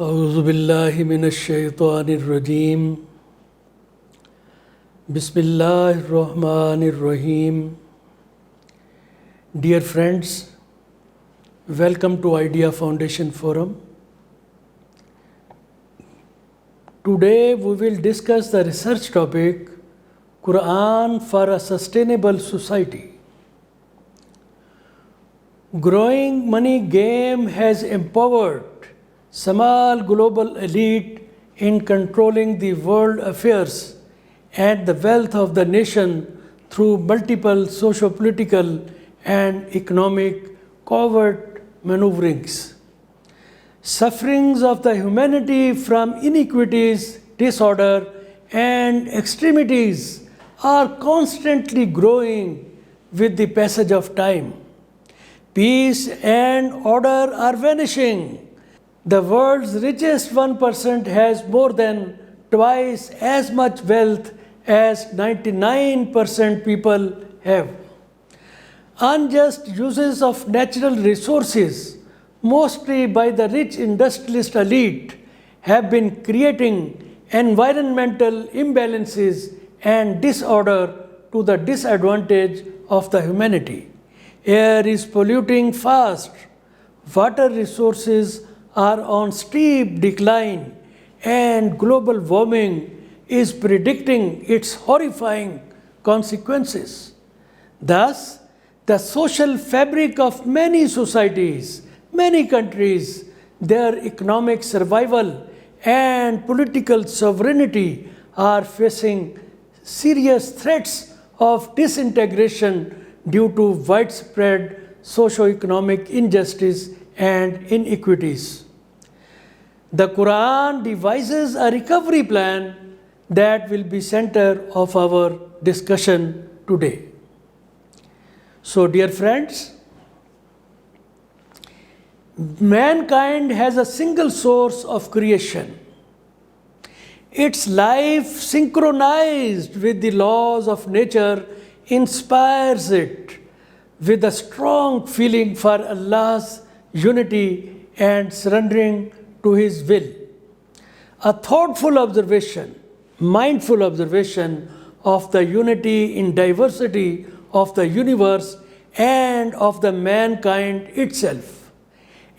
أعوذ بالله من الشيطان الرجيم بسم الله الرحمن الرحيم. Dear friends, welcome to Idea Foundation Forum. Today we will discuss the research topic Quran for a Sustainable Society. Growing money game has empowered small global elite in controlling the world affairs and the wealth of the nation through multiple socio-political and economic covert maneuverings. Sufferings of the humanity from inequities, disorder, and extremities are constantly growing with the passage of time. Peace and order are vanishing. The world's richest 1% has more than twice as much wealth as 99% people have. Unjust uses of natural resources, mostly by the rich industrialist elite, have been creating environmental imbalances and disorder to the disadvantage of the humanity. Air is polluting fast. Water resources are on steep decline, and global warming is predicting its horrifying consequences. Thus, the social fabric of many societies, many countries, their economic survival and political sovereignty are facing serious threats of disintegration due to widespread socio-economic injustice and inequities. The Quran devises a recovery plan that will be center of our discussion today. So, dear friends, mankind has a single source of creation. Its life, synchronized with the laws of nature, inspires it with a strong feeling for Allah's unity and surrendering to His will. A thoughtful observation, mindful observation of the unity in diversity of the universe and of the mankind itself,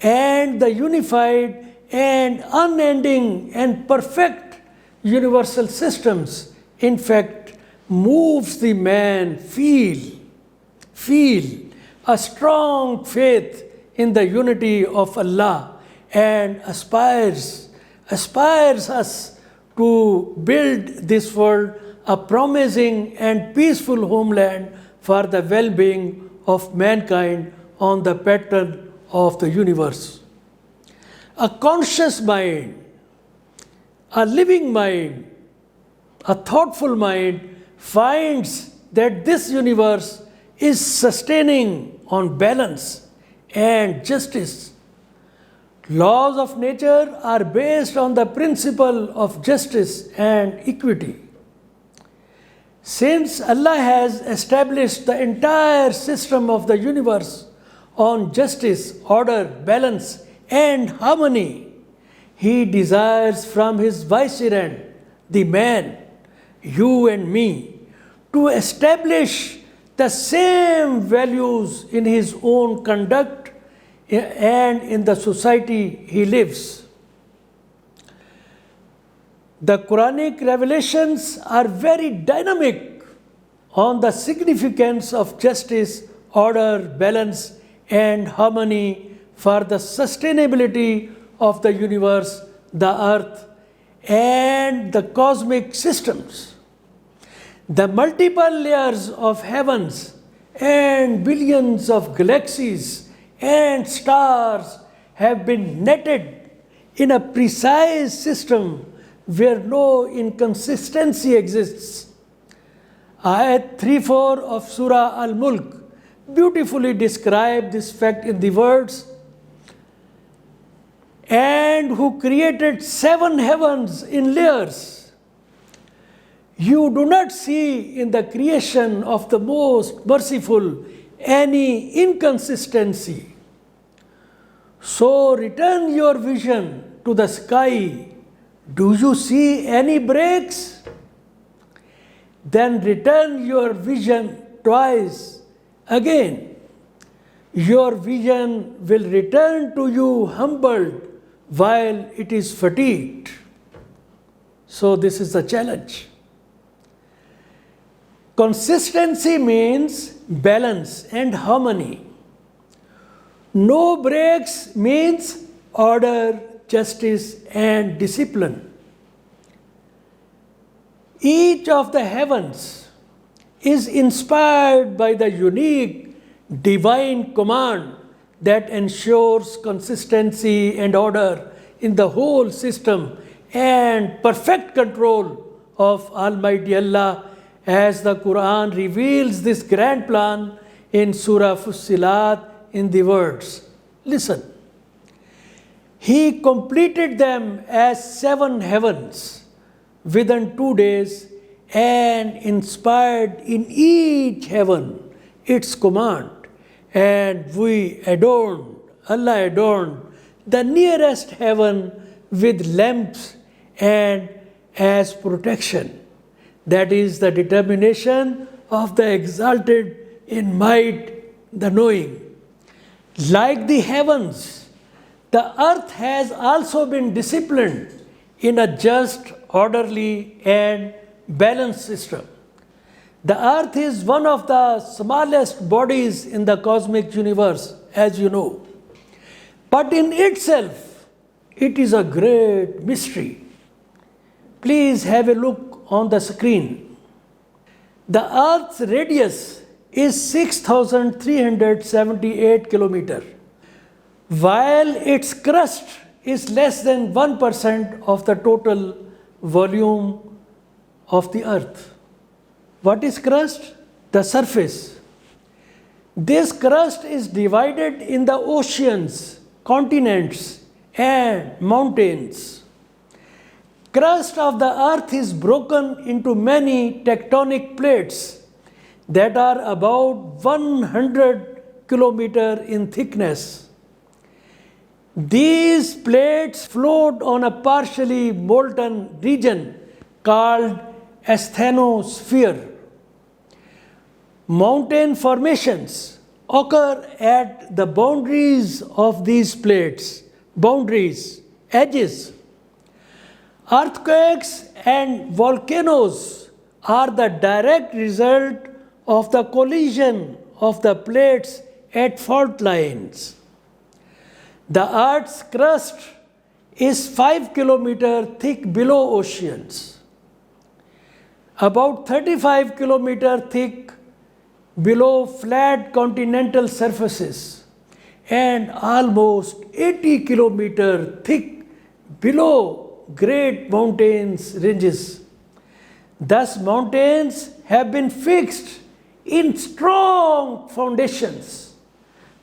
and the unified and unending and perfect universal systems, in fact, moves the man feel a strong faith in the unity of Allah and aspires us to build this world a promising and peaceful homeland for the well-being of mankind on the pattern of the universe. A conscious mind, a living mind, a thoughtful mind finds that this universe is sustaining on balance and justice. Laws of nature are based on the principle of justice and equity. Since Allah has established the entire system of the universe on justice, order, balance, and harmony, He desires from His vicegerent, the man, you and me, to establish the same values in his own conduct and in the society he lives. The Quranic revelations are very dynamic on the significance of justice, order, balance, and harmony for the sustainability of the universe, the earth, and the cosmic systems. The multiple layers of heavens and billions of galaxies and stars have been netted in a precise system where no inconsistency exists. Ayat 3:4 of Surah Al-Mulk beautifully describe this fact in the words, "And who created 7 heavens in layers. You do not see in the creation of the most merciful any inconsistency. So return your vision to the sky, do you see any breaks? Then return your vision twice again. Your vision will return to you humbled while it is fatigued. So, this is the challenge. Consistency means balance and harmony. No breaks means order, justice, and discipline. Each of the heavens is inspired by the unique divine command that ensures consistency and order in the whole system and perfect control of Almighty Allah, as the Quran reveals this grand plan in Surah Fussilat in the words. Listen. He completed them as 7 heavens within 2 days and inspired in each heaven its command. And we adorned, Allah adorned the nearest heaven with lamps and as protection. That is the determination of the exalted in might, the knowing. Like the heavens, the earth has also been disciplined in a just, orderly, and balanced system. The earth is one of the smallest bodies in the cosmic universe, as you know. But in itself, it is a great mystery. Please have a look on the screen. The earth's radius is 6,378 kilometers, while its crust is less than 1% of the total volume of the earth. What is crust? The surface. This crust is divided in the oceans, continents, and mountains. Crust of the earth is broken into many tectonic plates that are about 100 kilometers in thickness. These plates float on a partially molten region called asthenosphere. Mountain formations occur at the boundaries of these plates, edges. Earthquakes and volcanoes are the direct result of the collision of the plates at fault lines. The Earth's crust is 5 kilometers thick below oceans, about 35 kilometers thick below flat continental surfaces, and almost 80 kilometers thick below great mountains ranges. Thus, mountains have been fixed in strong foundations.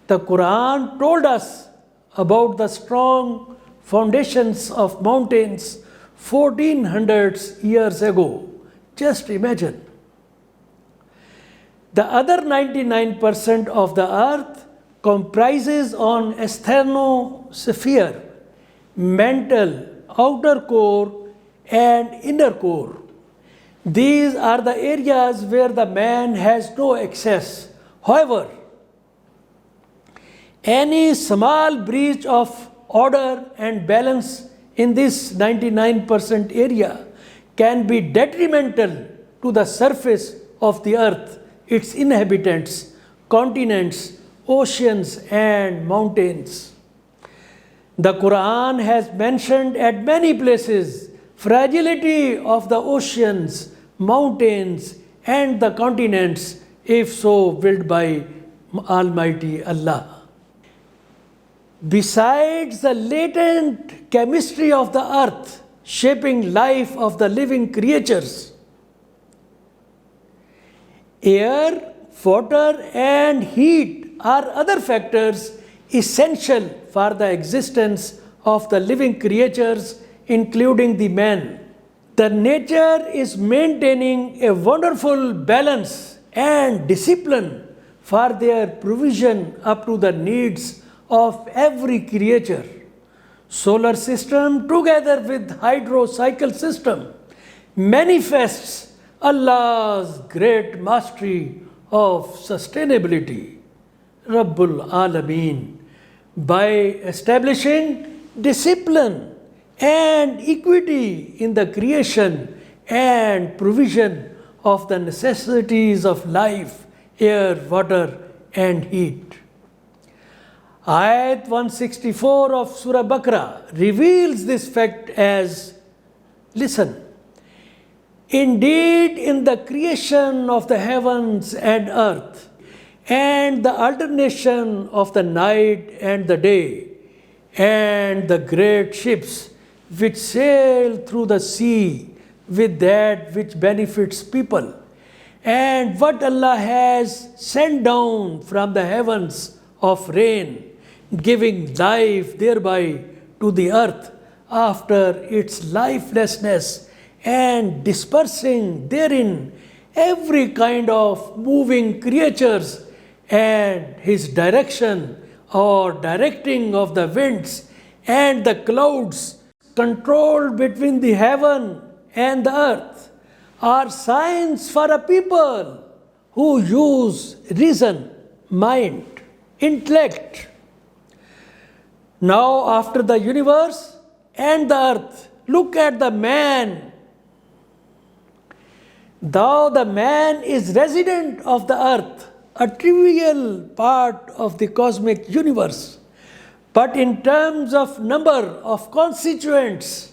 The Quran told us about the strong foundations of mountains 1400 years ago. Just imagine. The other 99% of the earth comprises on asthenosphere, mantle, outer core, and inner core. These are the areas where the man has no access. However, any small breach of order and balance in this 99% area can be detrimental to the surface of the earth, its inhabitants, continents, oceans, and mountains. The Quran has mentioned at many places fragility of the oceans, mountains, and the continents, if so willed by Almighty Allah. Besides the latent chemistry of the earth shaping life of the living creatures, air, water, and heat are other factors essential for the existence of the living creatures, including the man. The nature is maintaining a wonderful balance and discipline for their provision up to the needs of every creature. solar system together with hydro cycle system manifests Allah's great mastery of sustainability, Rabbul Alameen, by establishing discipline and equity in the creation and provision of the necessities of life, air, water, and heat. Ayat 164 of Surah Baqarah reveals this fact as, listen, indeed in the creation of the heavens and earth, and the alternation of the night and the day, and the great ships which sail through the sea with that which benefits people, and what Allah has sent down from the heavens of rain, giving life thereby to the earth after its lifelessness, and dispersing therein every kind of moving creatures, and his direction or directing of the winds and the clouds controlled between the heaven and the earth are signs for a people who use reason, mind, intellect. Now, after the universe and the earth, look at the man. Though the man is resident of the earth, a trivial part of the cosmic universe, but in terms of number of constituents,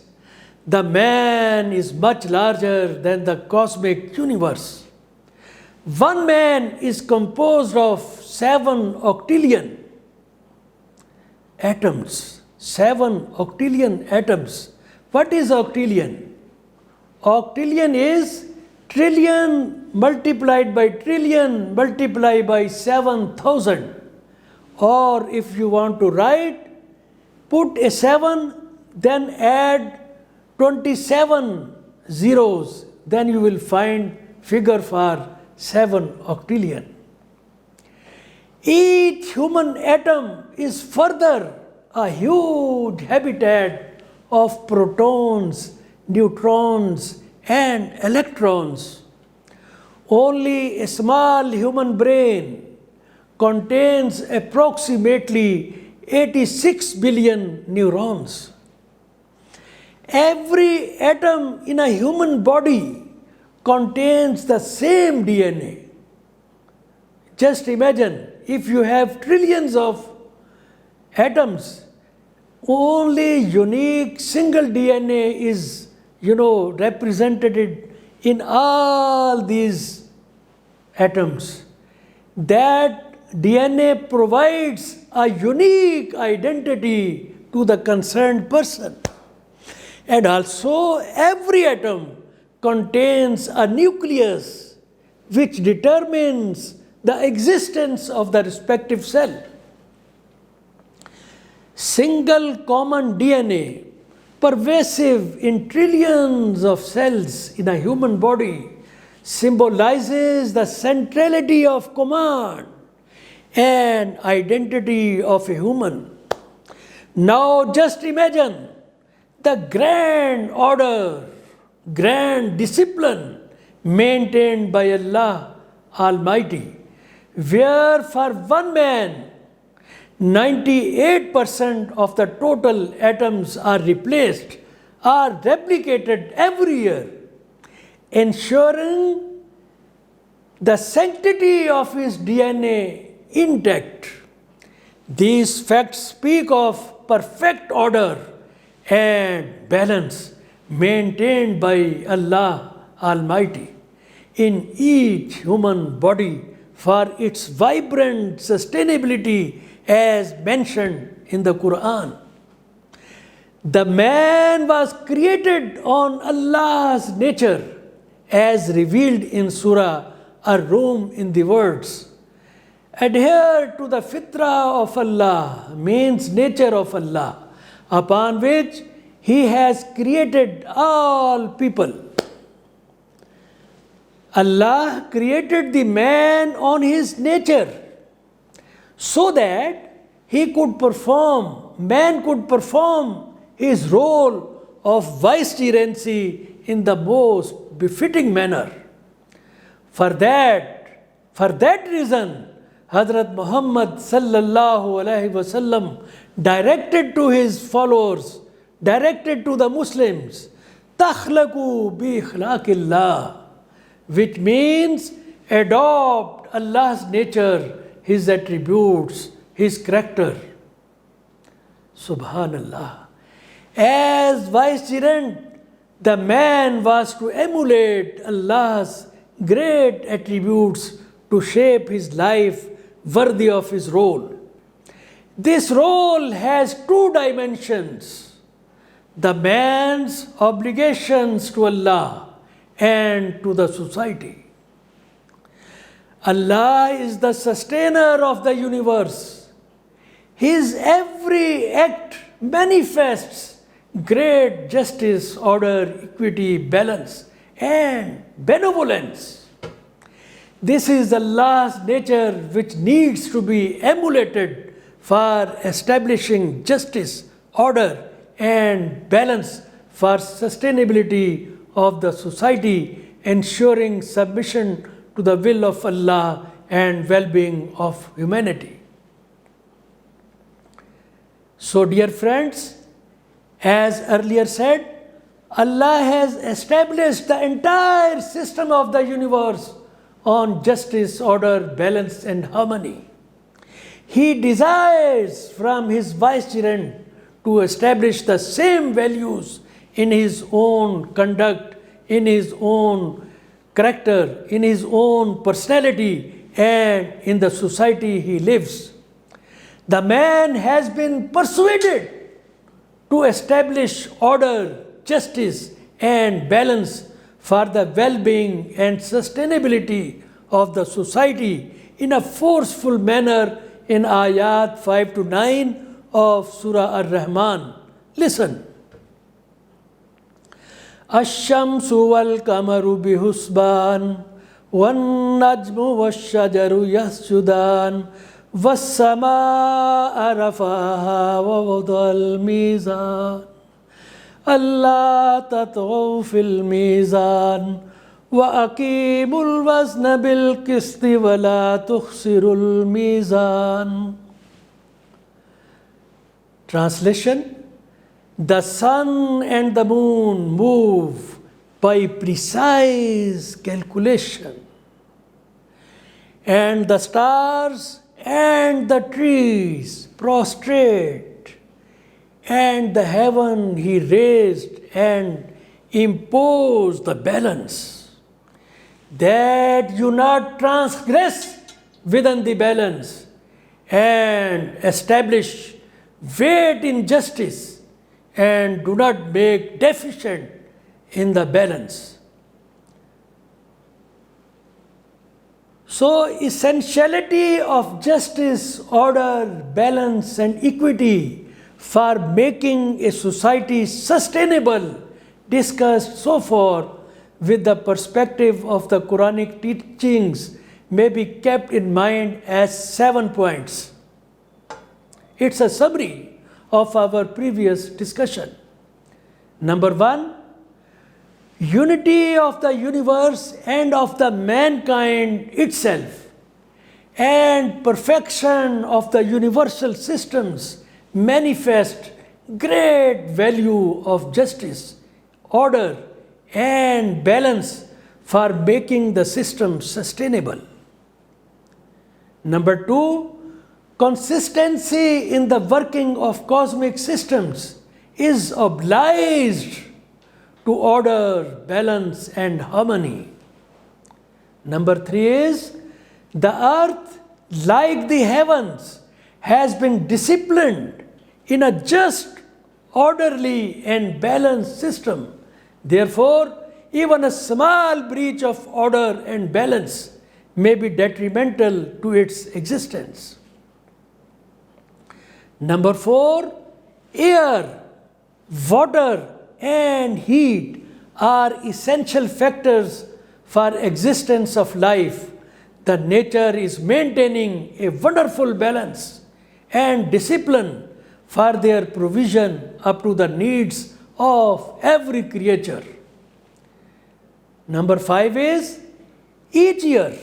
the man is much larger than the cosmic universe. One man is composed of 7 octillion atoms. 7 octillion atoms. What is octillion? Octillion is trillion multiplied by trillion multiplied by 7,000. Or if you want to write, put a 7, then add 27 zeros, then you will find figure for 7 octillion. Each human atom is further a huge habitat of protons, neutrons, and electrons. Only a small human brain contains approximately 86 billion neurons. Every atom in a human body contains the same DNA. Just imagine, if you have trillions of atoms, only unique single DNA is, represented in all these atoms. That DNA provides a unique identity to the concerned person. And also, every atom contains a nucleus which determines the existence of the respective cell. Single common DNA, pervasive in trillions of cells in a human body, symbolizes the centrality of command and identity of a human. Now just imagine the grand order, grand discipline maintained by Allah Almighty, where for one man, 98% of the total atoms are replaced, are replicated every year, ensuring the sanctity of his DNA intact. These facts speak of perfect order and balance maintained by Allah Almighty in each human body for its vibrant sustainability as mentioned in the Quran. The man was created on Allah's nature as revealed in Surah Ar-Rum in the words, adhere to the fitrah of Allah, means nature of Allah, upon which He has created all people. Allah created the man on his nature so that he could perform man could perform his role of vicegerency in the most befitting manner. For that reason, Hazrat Muhammad sallallahu alaihi wasallam directed to his followers, directed to the Muslims, takhlaqu bi ikhlaqillah, which means adopt Allah's nature, His attributes, His character. Subhanallah. As vicegerent, the man was to emulate Allah's great attributes to shape his life worthy of his role. This role has two dimensions: the man's obligations to Allah and to the society. Allah is the sustainer of the universe. His every act manifests great justice, order, equity, balance, and benevolence. This is Allah's nature which needs to be emulated for establishing justice, order, and balance for sustainability of the society, ensuring submission to the will of Allah and well-being of humanity. So, dear friends, as earlier said, Allah has established the entire system of the universe on justice, order, balance, and harmony. He desires from his vicegerent to establish the same values in his own conduct, in his own character, in his own personality, and in the society he lives. The man has been persuaded to establish order, justice, and balance for the well-being and sustainability of the society in a forceful manner in ayat 5 to 9 of Surah Ar-Rahman. Listen. Ash-shamsu wal-kamaru bihusban wan-najmu wash-shajaru yasjudan was-samaa'a rafaha wa wada'al mizan Allah tatghaw fil mizan wa aqimul wazna bil qisti wa la tukhsirul mizan. Translation: the sun and the moon move by precise calculation, and the stars and the trees prostrate, and the heaven he raised and imposed the balance, that you not transgress within the balance, and establish weight in justice, and do not make deficient in the balance. So, essentiality of justice, order, balance, and equity for making a society sustainable, discussed so far with the perspective of the Quranic teachings, may be kept in mind as 7 points. It's a summary of our previous discussion. Number 1, unity of the universe and of the mankind itself, and perfection of the universal systems manifest great value of justice, order, and balance for making the system sustainable. Number 2, consistency in the working of cosmic systems is obliged to order, balance, and harmony. Number 3 is, the earth, like the heavens, has been disciplined in a just, orderly, and balanced system. Therefore, even a small breach of order and balance may be detrimental to its existence. Number 4, air, water, and heat are essential factors for existence of life. The nature is maintaining a wonderful balance and discipline for their provision up to the needs of every creature. Number 5 is each year,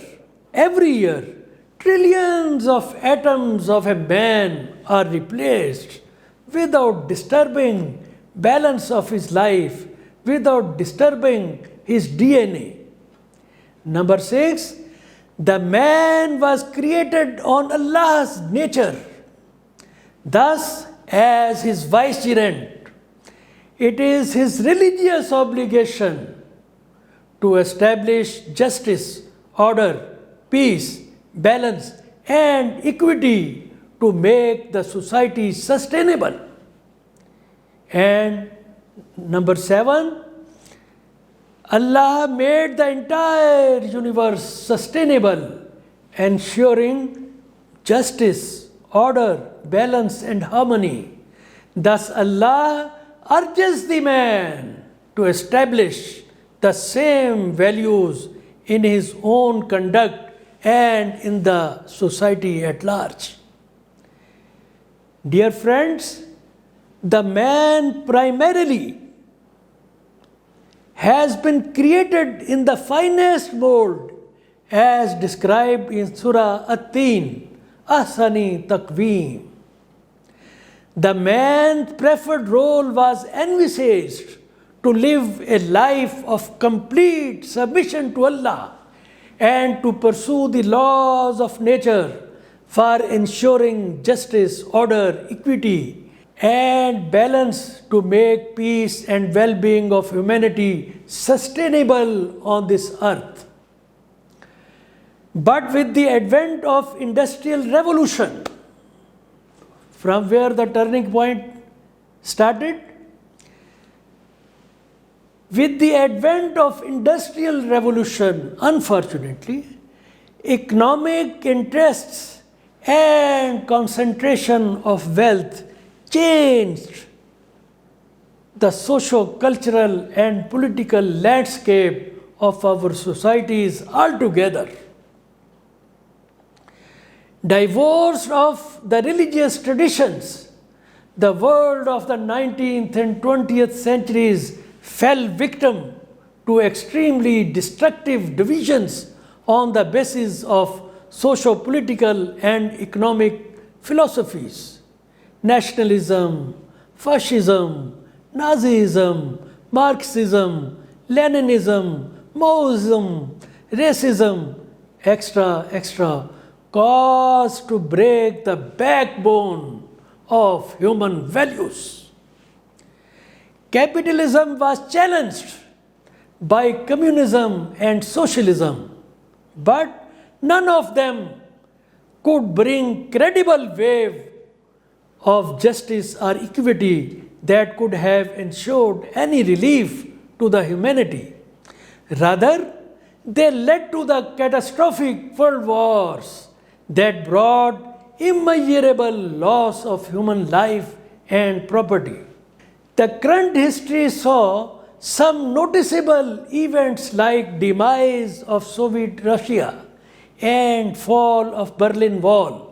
every year, trillions of atoms of a man are replaced without disturbing balance of his life, without disturbing his DNA. Number 6, the man was created on Allah's nature. Thus, as his vicegerent, it is his religious obligation to establish justice, order, peace, balance, and equity to make the society sustainable. And number 7, Allah made the entire universe sustainable, ensuring justice, order, balance, and harmony. Thus, Allah urges the man to establish the same values in his own conduct and in the society at large. Dear friends, the man primarily has been created in the finest mold as described in Surah At-Teen, Ahsani Taqweem. The man's preferred role was envisaged to live a life of complete submission to Allah and to pursue the laws of nature for ensuring justice, order, equity, and balance to make peace and well-being of humanity sustainable on this earth. But with the advent of Industrial Revolution, from where the turning point started, with the advent of Industrial Revolution, unfortunately, economic interests and concentration of wealth changed the socio-cultural and political landscape of our societies altogether. Divorced of the religious traditions, the world of the 19th and 20th centuries fell victim to extremely destructive divisions on the basis of socio-political and economic philosophies. Nationalism, fascism, Nazism, Marxism, Leninism, Maoism, racism, etc., caused to break the backbone of human values. Capitalism was challenged by communism and socialism, but none of them could bring credible wave of justice or equity that could have ensured any relief to the humanity. Rather, they led to the catastrophic world wars that brought immeasurable loss of human life and property. The current history saw some noticeable events like demise of Soviet Russia and fall of Berlin Wall.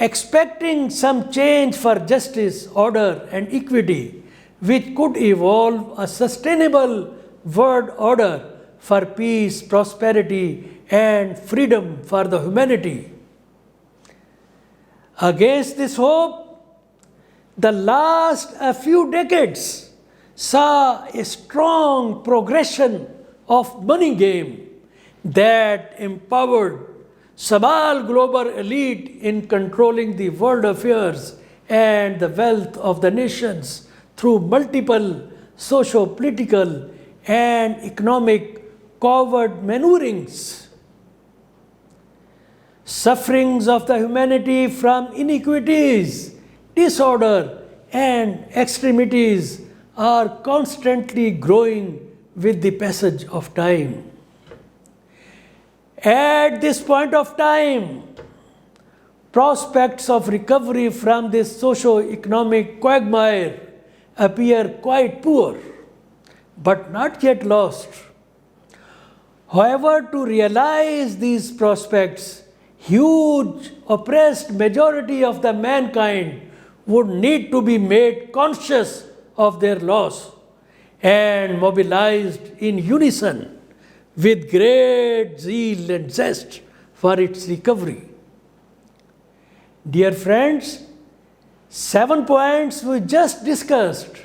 Expecting some change for justice, order, and equity, which could evolve a sustainable world order for peace, prosperity, and freedom for the humanity. Against this hope, the last few decades saw a strong progression of money game that empowered small global elite in controlling the world affairs and the wealth of the nations through multiple socio-political and economic covert maneuverings. Sufferings of the humanity from iniquities, disorder, and extremities are constantly growing with the passage of time. At this point of time, prospects of recovery from this socio-economic quagmire appear quite poor, but not yet lost. However, to realize these prospects, huge oppressed majority of the mankind would need to be made conscious of their loss and mobilized in unison with great zeal and zest for its recovery. Dear friends, 7 points we just discussed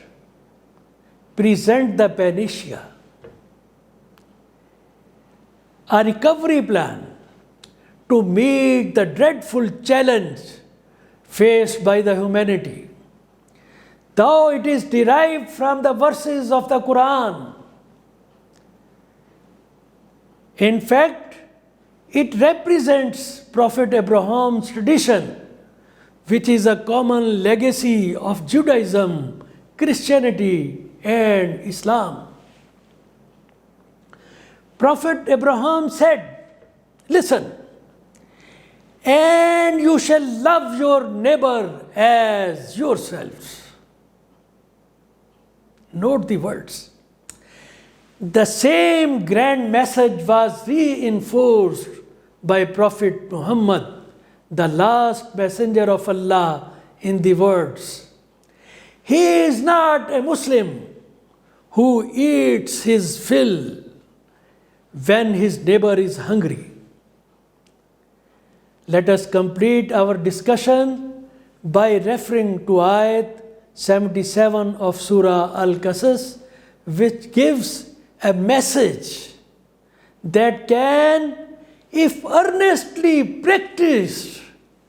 present the panacea, a recovery plan to meet the dreadful challenge faced by the humanity. Though it is derived from the verses of the Quran, in fact, it represents Prophet Abraham's tradition, which is a common legacy of Judaism, Christianity, and Islam. Prophet Abraham said, listen, and you shall love your neighbor as yourselves. Note the words. The same grand message was reinforced by Prophet Muhammad, the last messenger of Allah, in the words, he is not a Muslim who eats his fill when his neighbor is hungry. Let us complete our discussion by referring to Ayat 77 of Surah Al-Qasas, which gives a message that can, if earnestly practiced,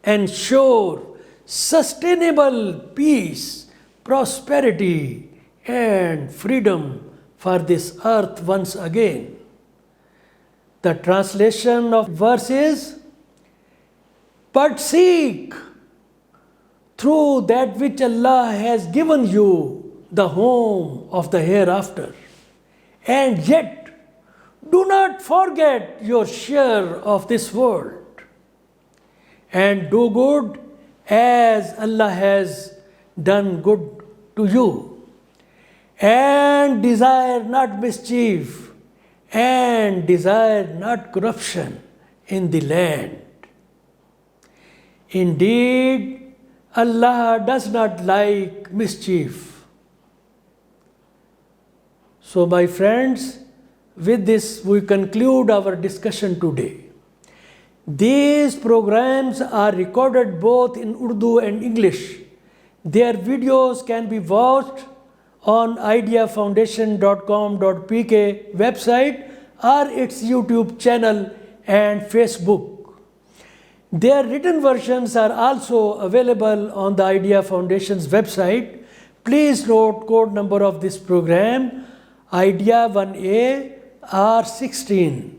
ensure sustainable peace, prosperity, and freedom for this earth once again. The translation of verse is, but seek through that which Allah has given you the home of the hereafter, and yet do not forget your share of this world, and do good as Allah has done good to you, and desire not mischief, and desire not corruption in the land. Indeed, Allah does not like mischief. So, my friends, with this we conclude our discussion today. These programs are recorded both in Urdu and English. Their videos can be watched on ideafoundation.com.pk website or its YouTube channel and Facebook. Their written versions are also available on the Idea Foundation's website. Please note code number of this program, Idea 1A R16.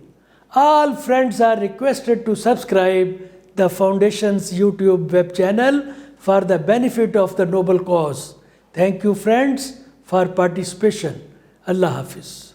All friends are requested to subscribe the Foundation's YouTube web channel for the benefit of the noble cause. Thank you friends for participation. Allah Hafiz.